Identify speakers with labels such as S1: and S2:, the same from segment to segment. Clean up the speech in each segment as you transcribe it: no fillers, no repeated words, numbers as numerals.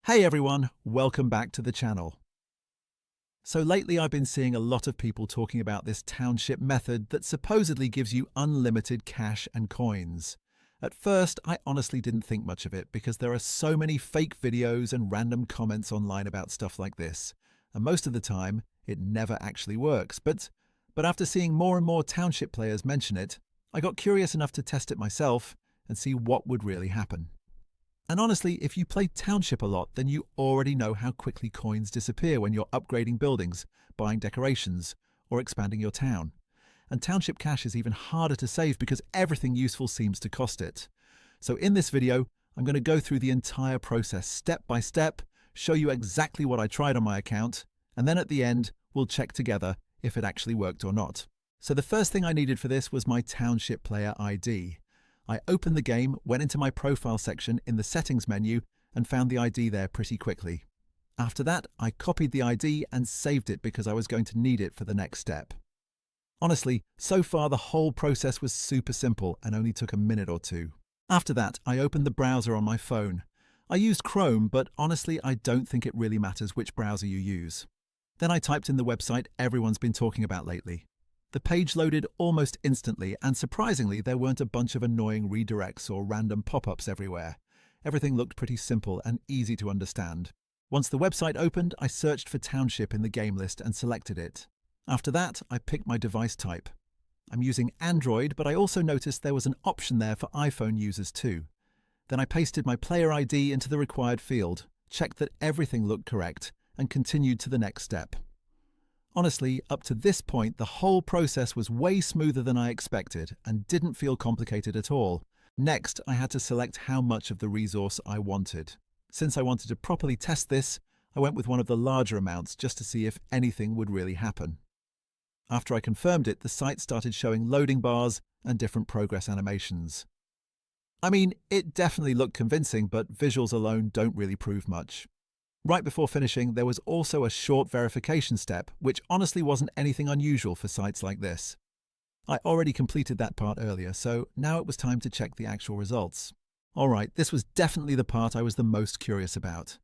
S1: Hey everyone, welcome back to the channel. So lately I've been seeing a lot of people talking about this Township method that supposedly gives you unlimited cash and coins. At first, I honestly didn't think much of it because there are so many fake videos and random comments online about stuff like this, and most of the time, it never actually works. But after seeing more and more Township players mention it, I got curious enough to test it myself and see what would really happen. And honestly, if you play Township a lot, then you already know how quickly coins disappear when you're upgrading buildings, buying decorations, or expanding your town. And Township Cash is even harder to save because everything useful seems to cost it. So in this video, I'm going to go through the entire process step by step, show you exactly what I tried on my account, and then at the end, we'll check together if it actually worked or not. So the first thing I needed for this was my Township player ID. I opened the game, went into my profile section in the settings menu, and found the ID there pretty quickly. After that, I copied the ID and saved it because I was going to need it for the next step. Honestly, so far the whole process was super simple and only took a minute or two. After that, I opened the browser on my phone. I used Chrome, but honestly, I don't think it really matters which browser you use. Then I typed in the website everyone's been talking about lately. The page loaded almost instantly, and surprisingly, there weren't a bunch of annoying redirects or random pop-ups everywhere. Everything looked pretty simple and easy to understand. Once the website opened, I searched for Township in the game list and selected it. After that, I picked my device type. I'm using Android, but I also noticed there was an option there for iPhone users too. Then I pasted my player ID into the required field, checked that everything looked correct, and continued to the next step. Honestly, up to this point, the whole process was way smoother than I expected and didn't feel complicated at all. Next, I had to select how much of the resource I wanted. Since I wanted to properly test this, I went with one of the larger amounts just to see if anything would really happen. After I confirmed it, the site started showing loading bars and different progress animations. I mean, it definitely looked convincing, but visuals alone don't really prove much. Right before finishing, there was also a short verification step, which honestly wasn't anything unusual for sites like this. I already completed that part earlier, so now it was time to check the actual results. Alright, this was definitely the part I was the most curious about.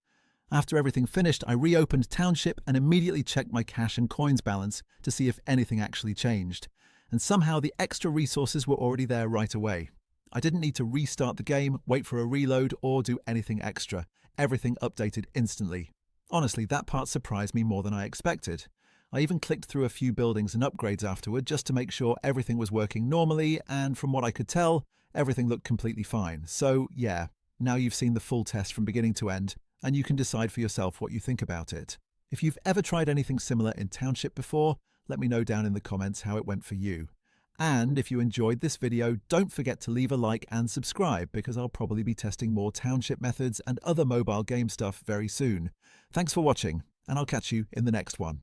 S1: After everything finished, I reopened Township and immediately checked my cash and coins balance to see if anything actually changed. And somehow the extra resources were already there right away. I didn't need to restart the game, wait for a reload, or do anything extra. Everything updated instantly. Honestly, that part surprised me more than I expected. I even clicked through a few buildings and upgrades afterward just to make sure everything was working normally, and from what I could tell, everything looked completely fine. So yeah, now you've seen the full test from beginning to end, and you can decide for yourself what you think about it. If you've ever tried anything similar in Township before, let me know down in the comments how it went for you. And if you enjoyed this video, don't forget to leave a like and subscribe because I'll probably be testing more Township methods and other mobile game stuff very soon. Thanks for watching, and I'll catch you in the next one.